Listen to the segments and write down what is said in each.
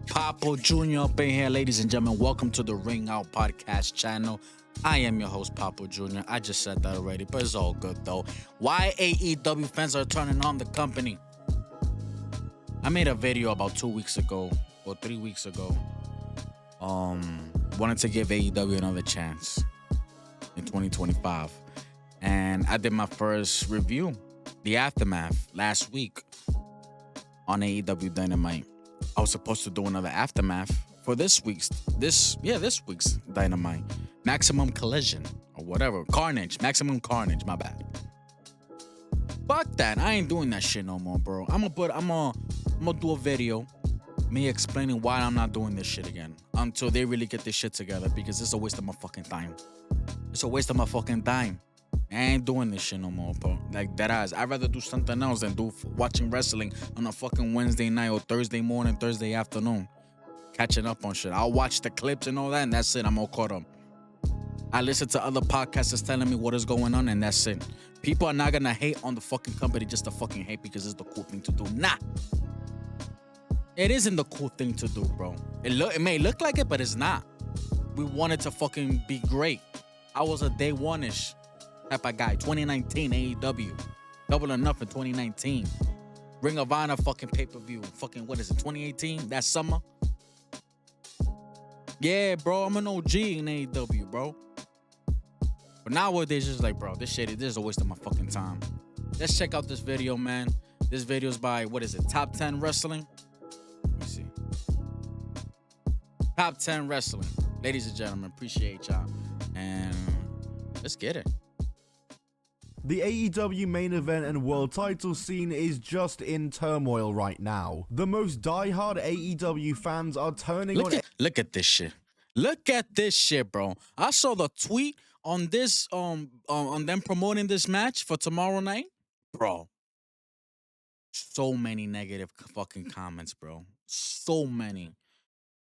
Papo Jr. up in here, ladies and gentlemen. Welcome to the Ring Out Podcast channel. I am your host, Papo Jr. I just said that already, but it's all good though. Why AEW fans are turning on the company? I made a video about 2 weeks ago or 3 weeks ago. Wanted to give AEW another chance in 2025. And I did my first review, the aftermath, last week on AEW Dynamite. I was supposed to do another aftermath for this week's Dynamite. Maximum Collision or whatever. Maximum Carnage, my bad. Fuck that. I ain't doing that shit no more, bro. I'm gonna do a video, me explaining why I'm not doing this shit again until they really get this shit together, because it's a waste of my fucking time. It's a waste of my fucking time. I ain't doing this shit no more, bro. Like, that ass. I'd rather do something else than watching wrestling on a fucking Wednesday night or Thursday morning, Thursday afternoon. Catching up on shit. I'll watch the clips and all that, and that's it. I'm all caught up. I listen to other podcasters telling me what is going on, and that's it. People are not gonna hate on the fucking company just to fucking hate because it's the cool thing to do. Nah. It isn't the cool thing to do, bro. It may look like it, but it's not. We wanted to fucking be great. I was a day one-ish type of guy. 2019 AEW. Double or Nothing 2019. Ring of Honor fucking pay-per-view. Fucking, what is it, 2018? That summer? Yeah, bro, I'm an OG in AEW, bro. But nowadays, it's like, bro, this is a waste of my fucking time. Let's check out this video, man. This video is by, what is it, Top 10 Wrestling? Let me see. Top 10 Wrestling. Ladies and gentlemen, appreciate y'all. And let's get it. The AEW main event and world title scene is just in turmoil right now. The most diehard AEW fans are turning Look at this shit. Look at this shit, bro. I saw the tweet on this on them promoting this match for tomorrow night. Bro. So many negative fucking comments, bro. So many.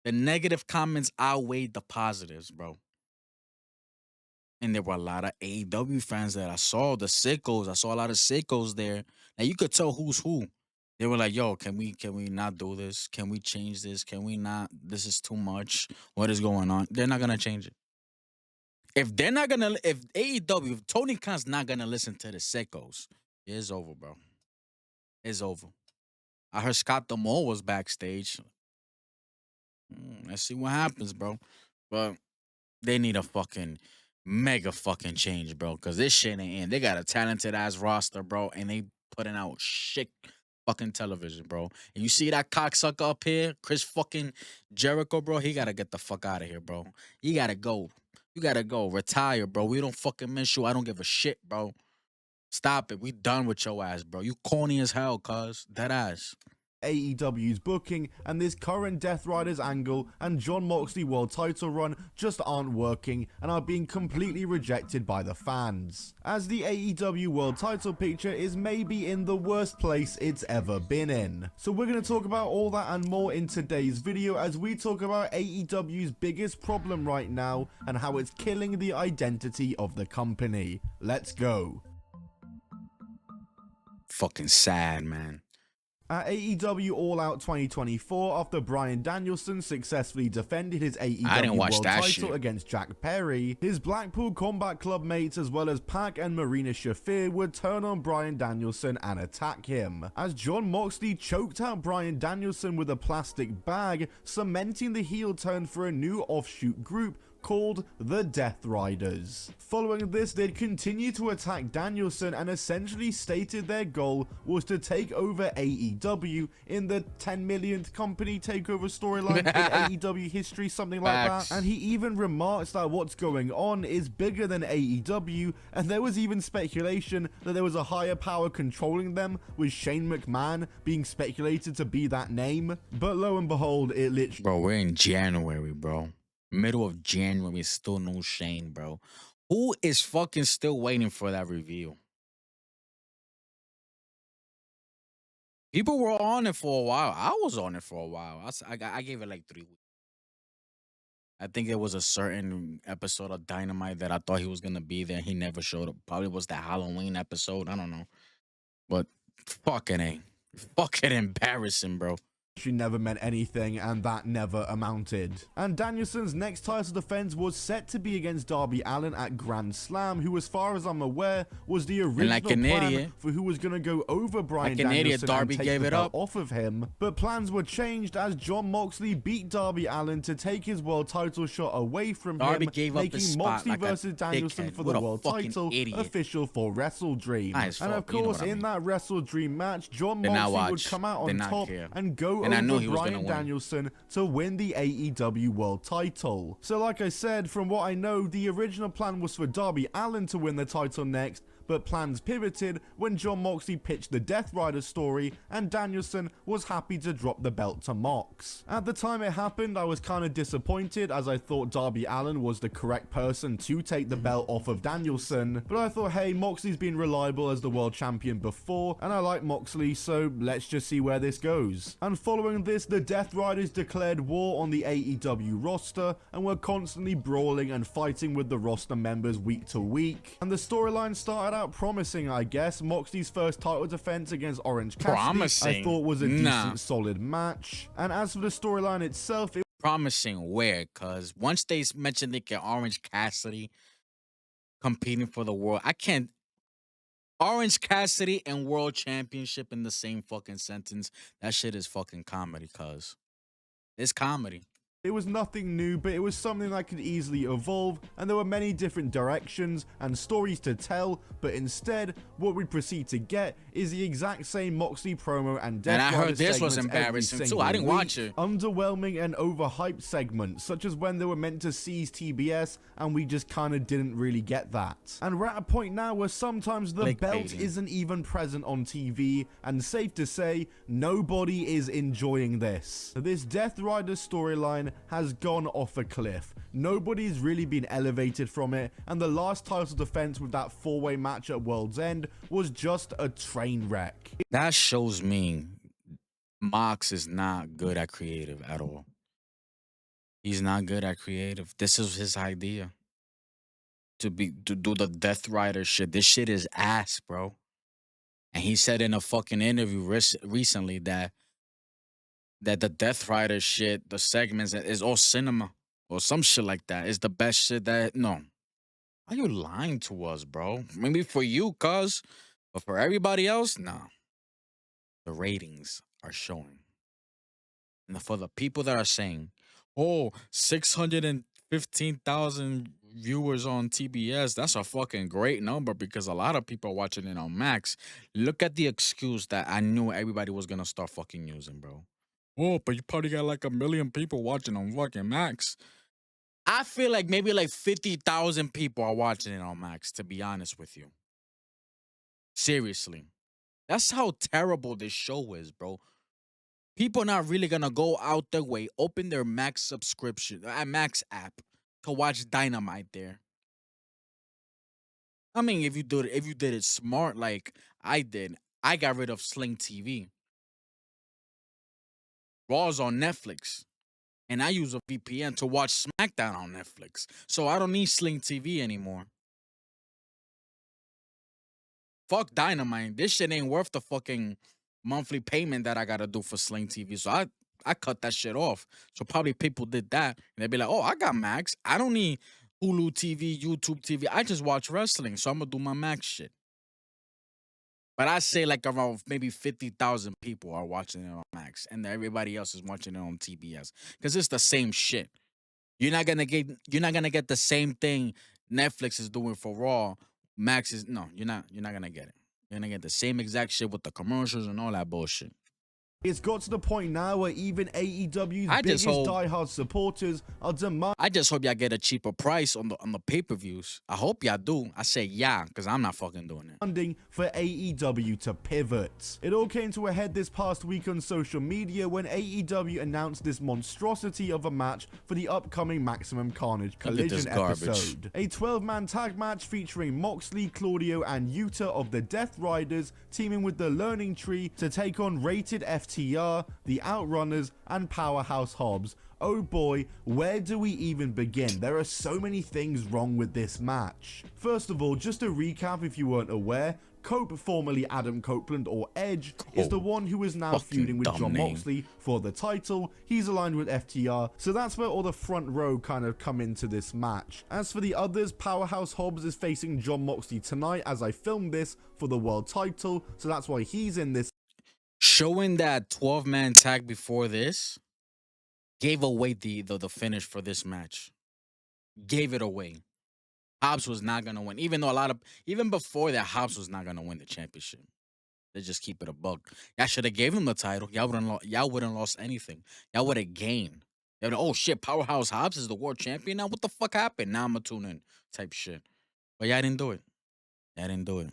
The negative comments outweighed the positives, bro. And there were a lot of AEW fans that I saw, the sickos. I saw a lot of sickos there. Now you could tell who's who. They were like, yo, can we not do this? Can we change this? Can we not? This is too much. What is going on? They're not gonna change it. If AEW, if Tony Khan's not gonna listen to the sickos, it's over, bro. It's over. I heard Scott D'Amore was backstage. Let's see what happens, bro. But they need a fucking mega fucking change, bro, because this shit ain't in. They got a talented ass roster, bro, and they putting out shit fucking television, bro. And you see that cocksucker up here, Chris fucking Jericho, bro, he gotta get the fuck out of here, bro. You gotta go. You gotta go. Retire, bro. We don't fucking miss you. I don't give a shit, bro. Stop it. We done with your ass, bro. You corny as hell, cuz. That ass. AEW's booking and this current Death Riders angle and Jon Moxley world title run just aren't working and are being completely rejected by the fans, as the AEW world title picture is maybe in the worst place it's ever been in. So we're going to talk about all that and more in today's video as we talk about AEW's biggest problem right now and how it's killing the identity of the company. Let's go. Fucking sad, man. At AEW All Out 2024, after Bryan Danielson successfully defended his AEW World title against Jack Perry, his Blackpool Combat Club mates as well as Pac and Marina Shafir would turn on Bryan Danielson and attack him, as Jon Moxley choked out Bryan Danielson with a plastic bag, cementing the heel turn for a new offshoot group called the Death Riders. Following this, they'd continue to attack Danielson and essentially stated their goal was to take over AEW in the 10 millionth company takeover storyline in AEW history, something like that. And he even remarks that what's going on is bigger than AEW, and there was even speculation that there was a higher power controlling them, with Shane McMahon being speculated to be that name. But lo and behold, it literally... Bro, we're in January, bro. Middle of January, still no Shane, bro. Who is fucking still waiting for that reveal? People were on it for a while. I was on it for a while. I gave it like 3 weeks. I think it was a certain episode of Dynamite that I thought he was going to be there. He never showed up. Probably was the Halloween episode. I don't know. But fucking A. Fucking embarrassing, bro. She never meant anything, and that never amounted. And Danielson's next title defense was set to be against Darby Allin at Grand Slam, who, as far as I'm aware, was the original plan for who was going to go over Bryan Danielson Darby and take the belt off of him. But plans were changed as Jon Moxley beat Darby Allin to take his world title shot away from him, making Moxley versus Danielson for the world title official for Wrestle Dream. And of course, in that Wrestle Dream match, Jon Moxley would come out on top and go over Bryan Danielson to win the AEW World title. So like I said, from what I know, the original plan was for Darby Allin to win the title next, but plans pivoted when Jon Moxley pitched the Death Rider story and Danielson was happy to drop the belt to Mox. At the time it happened, I was kind of disappointed as I thought Darby Allin was the correct person to take the belt off of Danielson, but I thought, hey, Moxley's been reliable as the world champion before and I like Moxley, so let's just see where this goes. And following this, the Death Riders declared war on the AEW roster and were constantly brawling and fighting with the roster members week to week. And the storyline started out promising, I guess. Moxley's first title defense against Orange Cassidy I thought was a decent, solid match. And as for the storyline itself, promising where? Because once they mentioned they get Orange Cassidy competing for the world, I can't. Orange Cassidy and World Championship in the same fucking sentence. That shit is fucking comedy, cuz. It's comedy. It was nothing new, but it was something that could easily evolve, and there were many different directions and stories to tell, but instead, what we proceed to get is the exact same Moxley promo and Death Rider. And I heard this was embarrassing too. I didn't watch it. Underwhelming and overhyped segments, such as when they were meant to seize TBS, and we just kinda didn't really get that. And we're at a point now where sometimes the belt isn't even present on TV, and safe to say, nobody is enjoying this. This Death Rider storyline has gone off a cliff. Nobody's really been elevated from it, and the last title defense with that 4-way match at World's End was just a train wreck. That shows me Mox is not good at creative at all. He's not good at creative. This is his idea. To do the Death Rider shit. This shit is ass, bro. And he said in a fucking interview recently that the Death Rider shit, the segments, is all cinema or some shit like that. It's the best shit that, no. Why are you lying to us, bro? Maybe for you, cuz, but for everybody else, nah. The ratings are showing. And for the people that are saying, oh, 615,000 viewers on TBS, that's a fucking great number because a lot of people are watching it on Max. Look at the excuse that I knew everybody was gonna start fucking using, bro. Oh, but you probably got like 1 million people watching on fucking Max. I feel like maybe like 50,000 people are watching it on Max, to be honest with you. Seriously. That's how terrible this show is, bro. People are not really gonna go out their way, open their Max subscription, Max app to watch Dynamite there. I mean, if you did it smart like I did, I got rid of Sling TV. Raw's on Netflix. And I use a VPN to watch SmackDown on Netflix. So I don't need Sling TV anymore. Fuck Dynamite. This shit ain't worth the fucking monthly payment that I gotta do for Sling TV. So I cut that shit off. So probably people did that. And they'd be like, oh, I got Max. I don't need Hulu TV, YouTube TV. I just watch wrestling. So I'm gonna do my Max shit. But I say like around maybe 50,000 people are watching it on Max, and everybody else is watching it on TBS because it's the same shit. You're not gonna get the same thing Netflix is doing for Raw. Max is you're not gonna get it. You're gonna get the same exact shit with the commercials and all that bullshit. It's got to the point now where even AEW's biggest diehard supporters are demanding. I just hope y'all get a cheaper price on the pay-per-views. I hope y'all do. I say yeah, because I'm not fucking doing it. Funding for AEW to pivot. It all came to a head this past week on social media when AEW announced this monstrosity of a match for the upcoming Maximum Carnage Collision episode. A 12-man tag match featuring Moxley, Claudio, and Yuta of the Death Riders teaming with the Learning Tree to take on rated FTR FTR, the Outrunners, and Powerhouse Hobbs. Oh boy, where do we even begin? There are so many things wrong with this match. First of all, just to recap if you weren't aware, Cope, formerly Adam Copeland or Edge, is the one who is now feuding with Jon Moxley for the title. He's aligned with FTR, so that's where all the front row kind of come into this match. As for the others, Powerhouse Hobbs is facing Jon Moxley tonight as I film this for the world title, so that's why he's in this. Showing that 12-man tag before this gave away the finish for this match. Gave it away. Hobbs was not gonna win, even though even before that, Hobbs was not gonna win the championship. They just keep it a buck. Y'all should have gave him the title. Y'all wouldn't lost anything. Y'all would have gained. Oh shit, Powerhouse Hobbs is the world champion now. What the fuck happened? Now I'm gonna tune in, type shit. But y'all didn't do it. Y'all didn't do it.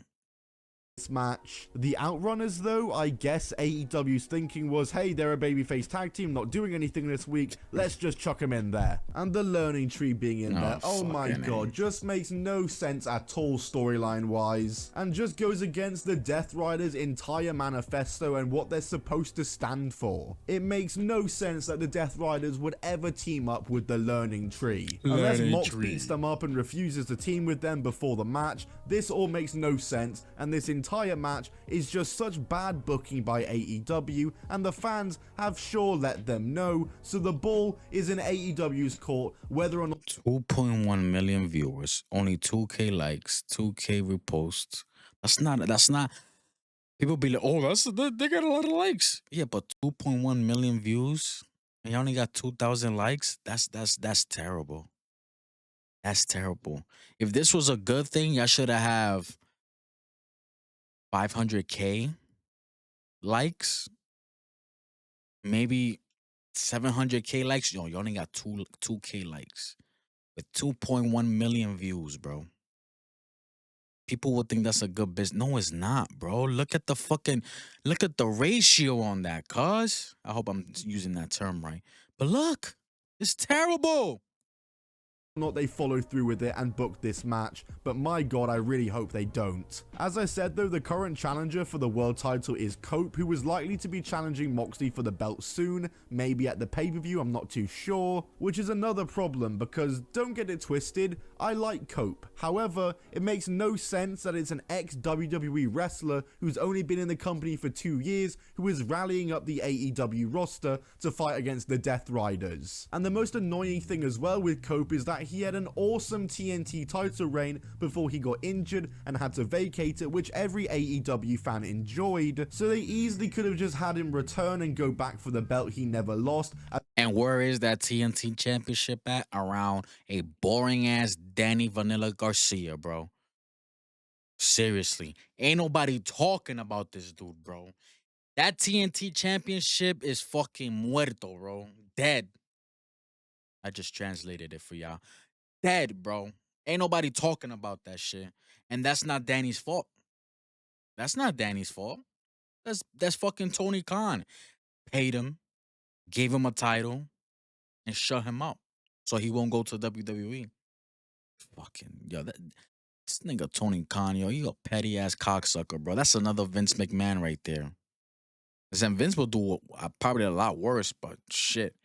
This match. The Outrunners, though, I guess AEW's thinking was, hey, they're a babyface tag team, not doing anything this week, let's just chuck them in there. And the learning tree being in there, oh my god, just makes no sense at all storyline wise, and just goes against the Death Riders' entire manifesto and what they're supposed to stand for. It makes no sense that the Death Riders would ever team up with the learning tree. Unless Mox beats them up and refuses to team with them before the match, this all makes no sense, and this entire match is just such bad booking by AEW, and the fans have sure let them know, so the ball is in AEW's court whether or not. 2.1 million viewers, only 2K likes, 2K reposts. That's not people be like, oh, they got a lot of likes. Yeah, but 2.1 million views and you only got 2,000 likes. That's terrible. That's terrible. If this was a good thing, y'all should have 500K likes, maybe 700K likes. Yo, you only got 2K likes with 2.1 million views, bro. People would think that's a good business. No, it's not, bro. Look at the ratio on that, cuz. I hope I'm using that term right. But look, it's terrible. Not they follow through with it and book this match, but my god, I really hope they don't. As I said though, the current challenger for the world title is Cope, who is likely to be challenging Moxley for the belt soon, maybe at the pay-per-view, I'm not too sure, which is another problem because, don't get it twisted, I like Cope. However, it makes no sense that it's an ex-WWE wrestler who's only been in the company for 2 years who is rallying up the AEW roster to fight against the Death Riders. And the most annoying thing as well with Cope is that he had an awesome TNT title reign before he got injured and had to vacate it, which every AEW fan enjoyed, so they easily could have just had him return and go back for the belt he never lost. And where is that TNT championship at? Around a boring ass Danny Vanilla Garcia, bro. Seriously, ain't nobody talking about this dude, bro. That TNT championship is fucking muerto, bro. Dead. I just translated it for y'all. Dead, bro. Ain't nobody talking about that shit. And that's not Danny's fault. That's not Danny's fault. That's fucking Tony Khan. Paid him, gave him a title, and shut him up. So he won't go to WWE. Fucking, yo, this nigga Tony Khan, yo, you a petty ass cocksucker, bro. That's another Vince McMahon right there. And Vince will do probably a lot worse, but shit.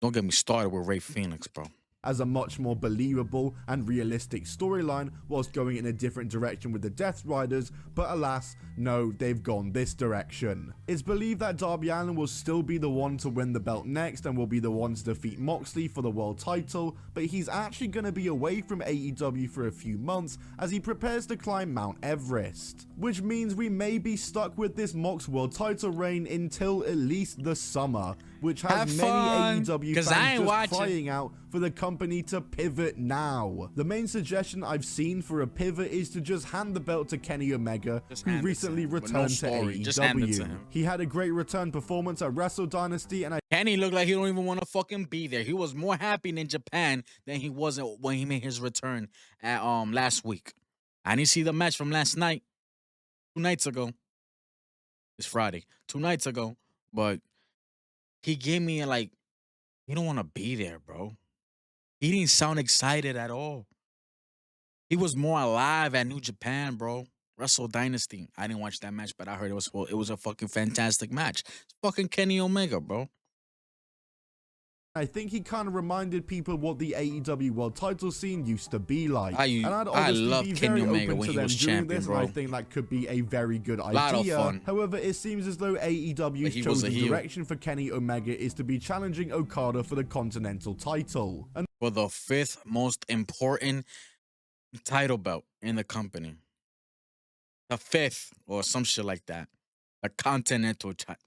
Don't get me started with Ray Phoenix, bro. As a much more believable and realistic storyline whilst going in a different direction with the Death Riders, but alas, no, they've gone this direction. It's believed that Darby Allin will still be the one to win the belt next and will be the one to defeat Moxley for the world title, but he's actually going to be away from AEW for a few months as he prepares to climb Mount Everest, which means we may be stuck with this Mox world title reign until at least the summer, which has many AEW fans just crying out for the company to pivot now. The main suggestion I've seen for a pivot is to just hand the belt to Kenny Omega, who recently returned to AEW. He had a great return performance at Wrestle Dynasty, and Kenny looked like he don't even want to fucking be there. He was more happy in Japan than he wasn't when he made his return at last week. I didn't see the match from last night. 2 nights ago. It's Friday. 2 nights ago. But he gave me like, he don't want to be there, bro. He didn't sound excited at all. He was more alive at New Japan, bro. Wrestle Dynasty. I didn't watch that match, but I heard it was a fucking fantastic match. It's fucking Kenny Omega, bro. I think he kind of reminded people what the AEW world title scene used to be like. And I'd I honestly love be Kenny very Omega open when to he them was doing champion, this, bro. and I think that could be a very good idea. Lot of fun. However, it seems as though AEW's chosen direction for Kenny Omega is to be challenging Okada for the Continental title. And for the 5th most important title belt in the company. The 5th or some shit like that. The Continental title.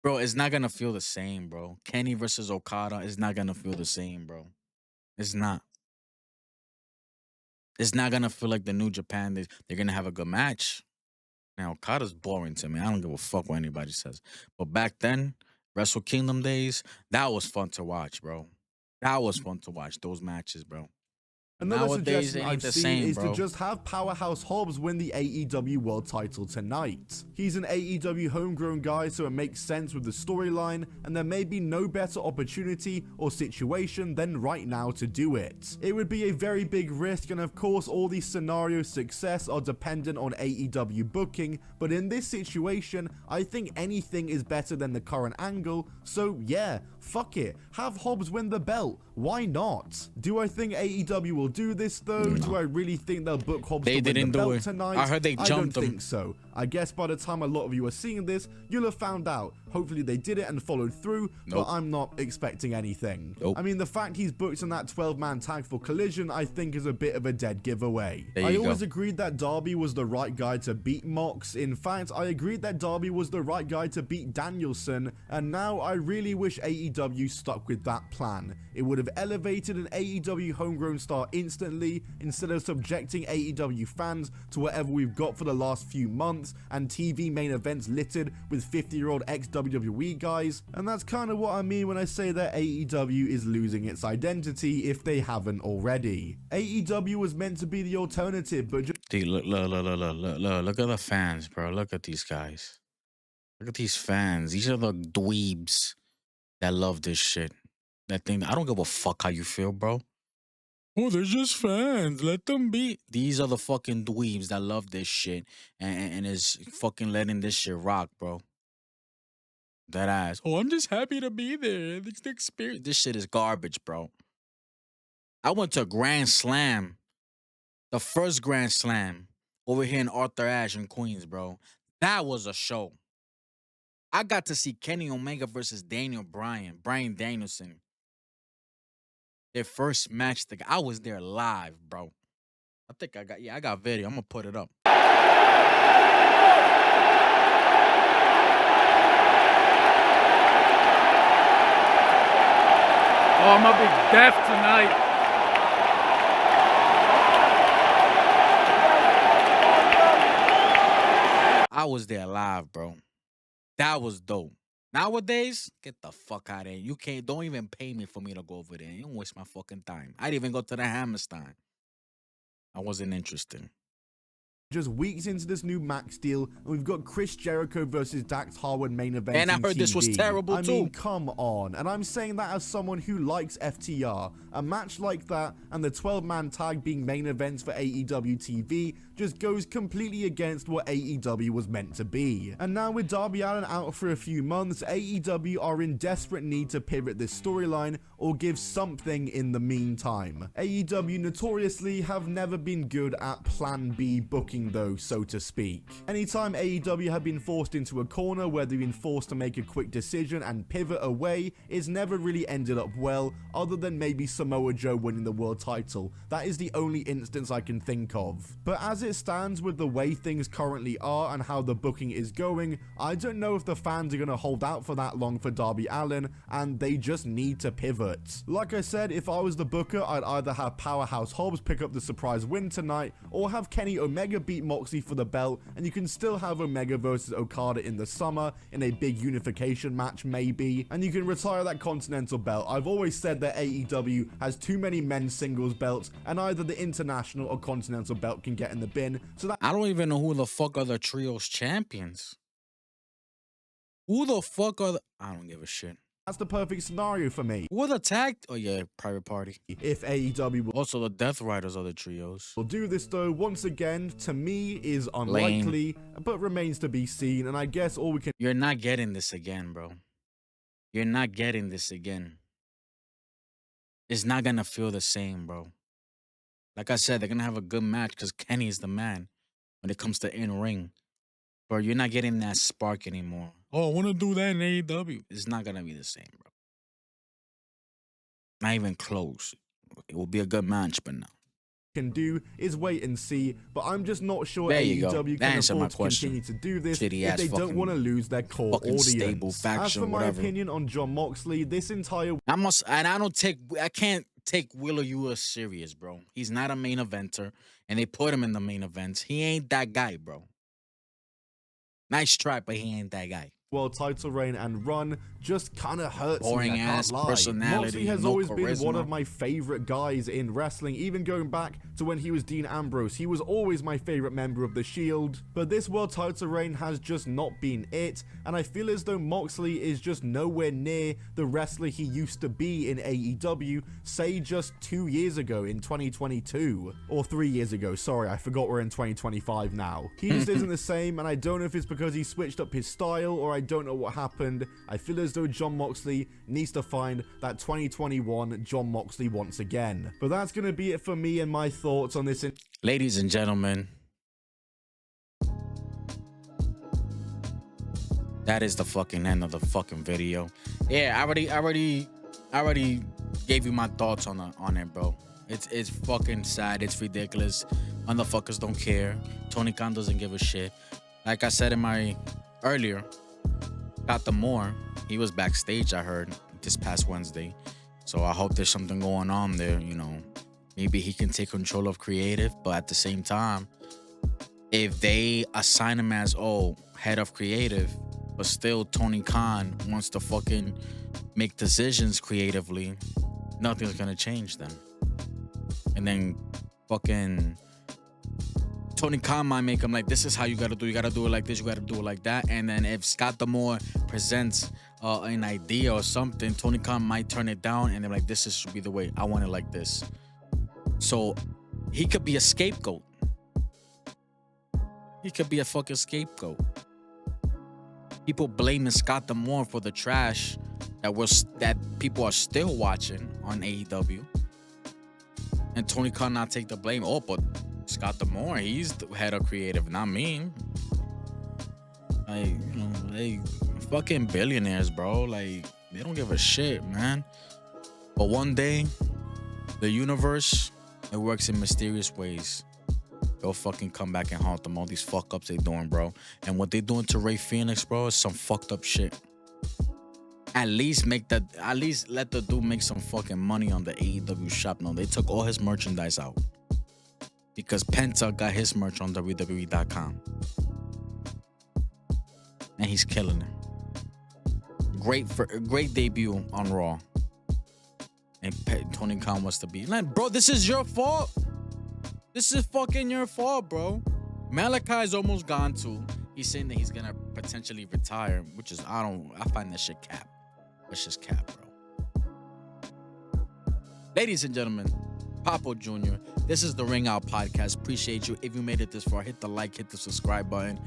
Bro, it's not gonna feel the same, bro. Kenny versus Okada is not gonna feel the same, bro. It's not. It's not gonna feel like the New Japan. They're gonna have a good match. Now, Okada's boring to me. I don't give a fuck what anybody says. But back then, Wrestle Kingdom days, that was fun to watch, bro. That was fun to watch, those matches, bro. another Nowadays, suggestion it ain't I've the seen same, is bro. to just have Powerhouse Hobbs win the AEW World title tonight. He's an AEW homegrown guy, so it makes sense with the storyline, and there may be no better opportunity or situation than right now to do it. It would be a very big risk, and of course all these scenarios' success are dependent on AEW booking, but in this situation, I think anything is better than the current angle, so yeah, fuck it. Have Hobbs win the belt. Why not? Do I think AEW will do this though? No. Do I really think they'll book Hobbs to win the belt tonight? I heard they jumped him. I don't think so. I guess by the time a lot of you are seeing this, you'll have found out. Hopefully they did it and followed through, but I'm not expecting anything. I mean, the fact he's booked on that 12-man tag for Collision, I think is a bit of a dead giveaway. I always agreed that Darby was the right guy to beat Mox. In fact, I agreed that Darby was the right guy to beat Danielson, and now I really wish AEW stuck with that plan. It would have elevated an AEW homegrown star instantly, instead of subjecting AEW fans to whatever we've got for the last few months, and TV main events littered with 50-year-old ex-WWE guys. And that's kind of what I mean when I say that AEW is losing its identity, if they haven't already. AEW was meant to be the alternative, but just... Dude, look at the fans, bro. Look at these guys. Look at these fans. These are the dweebs that love this shit. That thing. I don't give a fuck how you feel, bro. Oh, they're just fans. Let them be. These are the fucking dweebs that love this shit and is fucking letting this shit rock, bro. That ass. Oh, I'm just happy to be there. It's the experience. This shit is garbage, bro. I went to Grand Slam, the first Grand Slam over here in Arthur Ashe in Queens, bro. That was a show. I got to see Kenny Omega versus Bryan Danielson. Their first match. I was there live, bro. I think I got video. I'm gonna put it up. Oh, I'm gonna be deaf tonight. I was there live, bro. That was dope. Nowadays, get the fuck out of here. Don't even pay me for me to go over there. You don't waste my fucking time. I didn't even go to the Hammerstein. I wasn't interested. Just weeks into this new Max deal, and we've got Chris Jericho versus Dax Harwood main event. And I heard this was terrible too. I mean, come on. And I'm saying that as someone who likes FTR. A match like that and the 12-man tag being main events for AEW TV just goes completely against what AEW was meant to be. And now with Darby Allin out for a few months, AEW are in desperate need to pivot this storyline or give something in the meantime. AEW notoriously have never been good at plan B booking though, so to speak. Anytime AEW have been forced into a corner where they've been forced to make a quick decision and pivot away, it's never really ended up well, other than maybe Samoa Joe winning the world title. That is the only instance I can think of. But as it stands with the way things currently are and how the booking is going, I don't know if the fans are going to hold out for that long for Darby Allin, and they just need to pivot. Like I said, if I was the booker, I'd either have Powerhouse Hobbs pick up the surprise win tonight, or have Kenny Omega beat Moxley for the belt, and you can still have Omega versus Okada in the summer in a big unification match maybe, and you can retire that Continental belt. I've always said that AEW has too many men's singles belts, and either the International or Continental belt can get in the bin, so that— I don't even know who the fuck are the trios champions. Who the fuck are I don't give a shit. That's the perfect scenario for me. With a tag? Oh yeah, Private Party. If AEW will Also, the Death Riders are the trios. will do this though, once again, to me is unlikely, but remains to be seen, and I guess all we can— You're not getting this again, bro. You're not getting this again. It's not gonna feel the same, bro. Like I said, they're gonna have a good match because Kenny is the man when it comes to in-ring. Bro, you're not getting that spark anymore. Oh, I want to do that in AEW. It's not gonna be the same, bro. Not even close. It will be a good match, but no. can do is wait and see, but I'm just not sure There you go. AEW That can answered my afford to question. continue to do this Shitty if ass they don't fucking- want to lose their core fucking audience. stable faction, As for my whatever. opinion on Jon Moxley, this entire I can't take Wheeler Yuta serious, bro. He's not a main eventer, and they put him in the main events. He ain't that guy, bro. Nice try, but he ain't that guy. world title reign and run just kind of hurts Boring me, I can't ass lie. personality, Moxley has no always been one charisma. of my favorite guys in wrestling, even going back to when he was Dean Ambrose. He was always my favorite member of the Shield, but this world title reign has just not been it, and I feel as though Moxley is just nowhere near the wrestler he used to be in AEW, say just 2 years ago in 2022, or 3 years ago, sorry, I forgot we're in 2025 now. He just isn't the same, and I don't know if it's because he switched up his style, or I don't know what happened. I feel as though Jon Moxley needs to find that 2021 Jon Moxley once again. But that's going to be it for me and my thoughts on this. Ladies and gentlemen, that is the fucking end of the fucking video. Yeah, I already gave you my thoughts on it, bro. It's fucking sad. It's ridiculous. Motherfuckers don't care. Tony Khan doesn't give a shit. Like I said in my earlier, got the more. He was backstage, I heard, this past Wednesday. So I hope there's something going on there, you know. Maybe he can take control of creative, but at the same time, if they assign him as, head of creative, but still Tony Khan wants to fucking make decisions creatively, nothing's gonna change then. And then fucking Tony Khan might make him like, this is how you gotta do it like this, you gotta do it like that. And then if Scott D'Amore presents an idea or something, Tony Khan might turn it down and they're like, this should be the way, I want it like this. So he could be a scapegoat. He could be a fucking scapegoat. People blaming Scott D'Amore for the trash that people are still watching on AEW. And Tony Khan not take the blame. Oh, but Scott D'Amore, he's the head of creative, not me. Like, you know, they fucking billionaires, bro. Like, they don't give a shit, man. But one day, the universe, it works in mysterious ways. They'll fucking come back and haunt them. All these fuck ups they doing, bro. And what they doing to Ray Phoenix, bro, is some fucked up shit. At least let the dude make some fucking money on the AEW shop. No, they took all his merchandise out. Because Penta got his merch on WWE.com. And he's killing it. Great debut on Raw. And Tony Khan wants to be like, bro, this is your fault. This is fucking your fault, bro. Malachi's almost gone too. He's saying that he's gonna potentially retire, which is, I find that shit cap. That's just cap, bro. Ladies and gentlemen, Papo Jr., this is the Ring Out Podcast. Appreciate you. If you made it this far, hit the like, hit the subscribe button.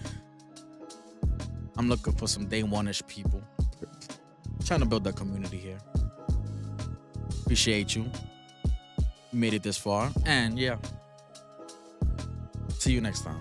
I'm looking for some day one-ish people. Trying to build that community here. Appreciate you. You made it this far. And yeah. See you next time.